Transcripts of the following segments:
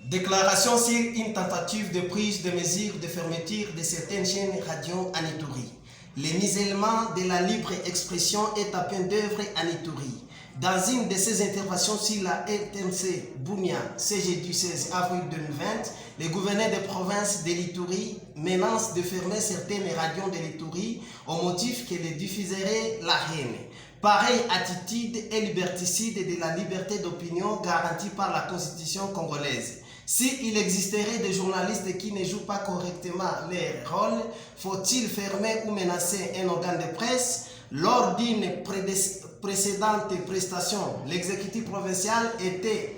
Déclaration sur une tentative de prise de mesures de fermeture de certaines chaînes radio en Ituri. Le musellement de la libre expression est à peine d'œuvre en Ituri. Dans une de ses interventions sur la RTNC Bunia, ce jeudi 16 avril 2020, le gouverneur de province de l'Ituri menace de fermer certaines radios de l'Ituri au motif qu'elles diffuseraient la haine. Pareille attitude est liberticide de la liberté d'opinion garantie par la Constitution congolaise. S'il existerait des journalistes qui ne jouent pas correctement leur rôle, faut-il fermer ou menacer un organe de presse? Lors d'une précédente prestation, l'exécutif provincial était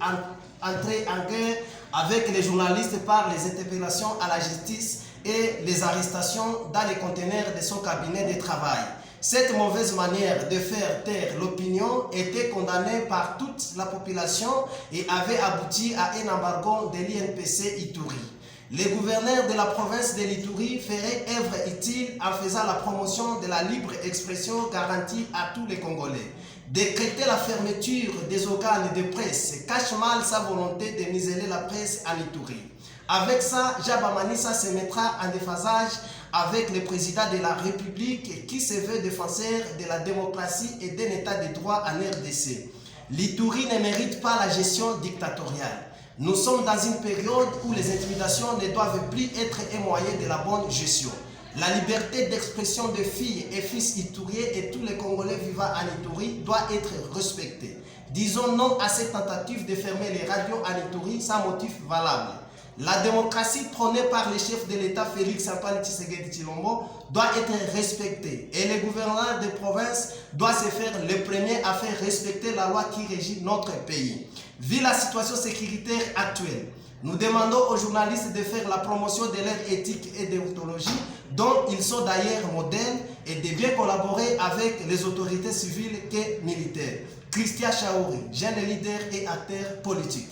entré en guerre avec les journalistes par les interpellations à la justice et les arrestations dans les conteneurs de son cabinet de travail. Cette mauvaise manière de faire taire l'opinion était condamnée par toute la population et avait abouti à un embargo de l'INPC Ituri. Le gouverneur de la province de l'Ituri ferait œuvre utile en faisant la promotion de la libre expression garantie à tous les Congolais. Décréter la fermeture des organes de presse cache mal sa volonté de museler la presse en Ituri. Avec ça, Jaba Manissa se mettra en déphasage avec le président de la République qui se veut défenseur de la démocratie et d'un état de droit en RDC. L'Ituri ne mérite pas la gestion dictatoriale. Nous sommes dans une période où les intimidations ne doivent plus être un moyen de la bonne gestion. La liberté d'expression de filles et fils ituriens et tous les Congolais vivant en Ituri doit être respectée. Disons non à cette tentative de fermer les radios en Ituri sans motif valable. La démocratie prônée par le chef de l'État Félix-Antoine Tshisekedi Tshilombo doit être respectée et le gouverneur de province doit se faire le premier à faire respecter la loi qui régit notre pays. Vu la situation sécuritaire actuelle, nous demandons aux journalistes de faire la promotion de leur éthique et déontologie, dont ils sont d'ailleurs modèles, et de bien collaborer avec les autorités civiles et militaires. Christian Chaouri, jeune leader et acteur politique.